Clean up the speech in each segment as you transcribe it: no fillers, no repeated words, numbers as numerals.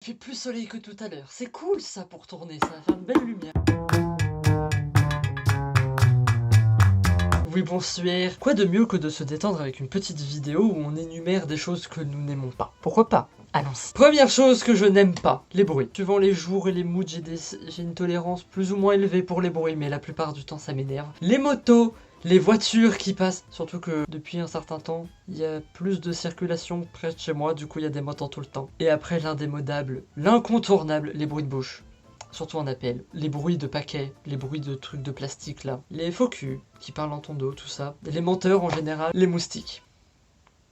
Il fait plus soleil que tout à l'heure. C'est cool ça pour tourner, ça va faire une belle lumière. Oui, bonsoir. Quoi de mieux que de se détendre avec une petite vidéo où on énumère des choses que nous n'aimons pas? Pourquoi pas? Allons-y. Première chose que je n'aime pas, les bruits. Suivant les jours et les moods, j'ai une tolérance plus ou moins élevée pour les bruits, mais la plupart du temps ça m'énerve. Les motos, les voitures qui passent, surtout que depuis un certain temps, il y a plus de circulation près de chez moi, du coup il y a des motos tout le temps. Et après l'indémodable, l'incontournable, les bruits de bouche. Surtout en appel. Les bruits de paquets, les bruits de trucs de plastique là. Les faux culs qui parlent dans ton dos, tout ça. Les menteurs en général. Les moustiques.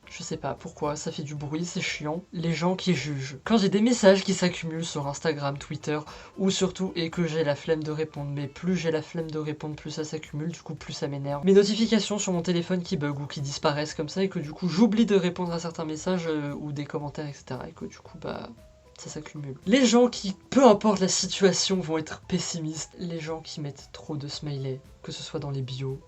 Je sais pas pourquoi, ça fait du bruit, c'est chiant. Les gens qui jugent. Quand j'ai des messages qui s'accumulent sur Instagram, Twitter, ou surtout, et que j'ai la flemme de répondre, mais plus j'ai la flemme de répondre, plus ça s'accumule, du coup plus ça m'énerve. Mes notifications sur mon téléphone qui bug ou qui disparaissent comme ça, et que du coup j'oublie de répondre à certains messages ou des commentaires, etc. Et que du coup, bah... ça s'accumule. Les gens qui, peu importe la situation, vont être pessimistes. Les gens qui mettent trop de smileys, que ce soit dans les bios,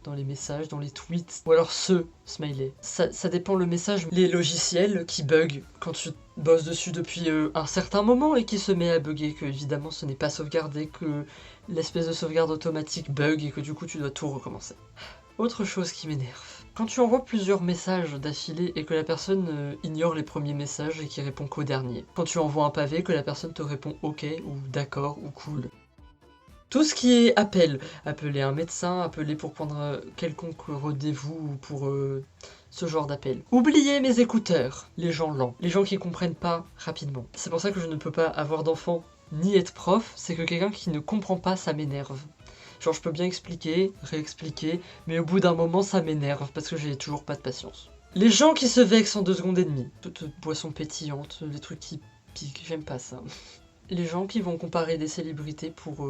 dans les messages, dans les tweets, ou alors ce smiley. Ça dépend le message. Les logiciels qui bug quand tu bosses dessus depuis un certain moment et qui se met à bugger, que évidemment ce n'est pas sauvegardé, que l'espèce de sauvegarde automatique bug et que du coup tu dois tout recommencer. Autre chose qui m'énerve. Quand tu envoies plusieurs messages d'affilée et que la personne ignore les premiers messages et qui répond qu'au dernier. Quand tu envoies un pavé, que la personne te répond ok ou d'accord ou cool. Tout ce qui est appel, appeler un médecin, appeler pour prendre quelconque rendez-vous ou pour ce genre d'appel. Oubliez mes écouteurs, les gens lents, les gens qui comprennent pas rapidement. C'est pour ça que je ne peux pas avoir d'enfant ni être prof, c'est que quelqu'un qui ne comprend pas, ça m'énerve. Genre je peux bien expliquer, réexpliquer, mais au bout d'un moment ça m'énerve parce que j'ai toujours pas de patience. Les gens qui se vexent en 2 secondes et demie, toutes boissons pétillantes, les trucs qui piquent, j'aime pas ça. Les gens qui vont comparer des célébrités pour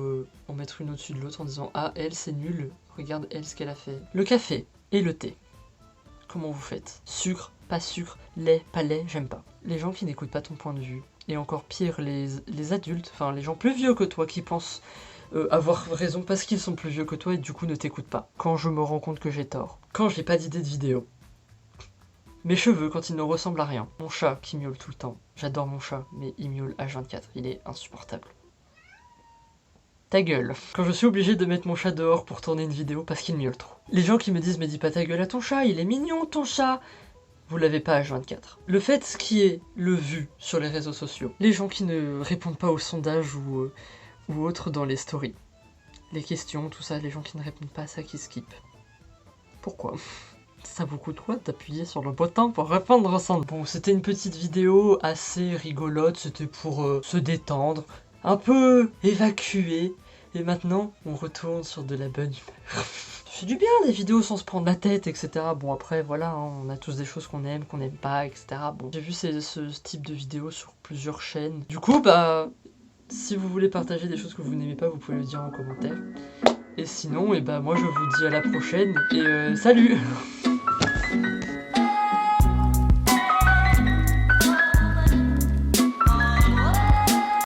en mettre une au-dessus de l'autre en disant « Ah, elle, c'est nul, regarde elle ce qu'elle a fait ». Le café et le thé. Comment vous faites? Sucre, pas sucre, lait, pas lait, j'aime pas. Les gens qui n'écoutent pas ton point de vue. Et encore pire, les adultes, enfin les gens plus vieux que toi qui pensent avoir raison parce qu'ils sont plus vieux que toi et du coup ne t'écoutent pas. Quand je me rends compte que j'ai tort. Quand j'ai pas d'idée de vidéo. Mes cheveux quand ils ne ressemblent à rien. Mon chat qui miaule tout le temps. J'adore mon chat, mais il miaule H24. Il est insupportable. Ta gueule. Quand je suis obligé de mettre mon chat dehors pour tourner une vidéo parce qu'il miaule trop. Les gens qui me disent mais dis pas ta gueule à ton chat, il est mignon ton chat. Vous l'avez pas H24. Le fait qui est le vu sur les réseaux sociaux. Les gens qui ne répondent pas aux sondages ou autres dans les stories. Les questions, tout ça, les gens qui ne répondent pas à ça, qui skippent. Pourquoi? Ça vous coûte quoi d'appuyer sur le bouton pour répondre au sondage? Bon, c'était une petite vidéo assez rigolote, c'était pour se détendre, un peu évacuer. Et maintenant, on retourne sur de la bonne humeur. C'est du bien des vidéos sans se prendre la tête, etc. Bon après, voilà, hein, on a tous des choses qu'on n'aime pas, etc. Bon, j'ai vu ce type de vidéos sur plusieurs chaînes. Du coup, bah... si vous voulez partager des choses que vous n'aimez pas, vous pouvez le dire en commentaire. Et sinon, et bah moi je vous dis à la prochaine, et salut!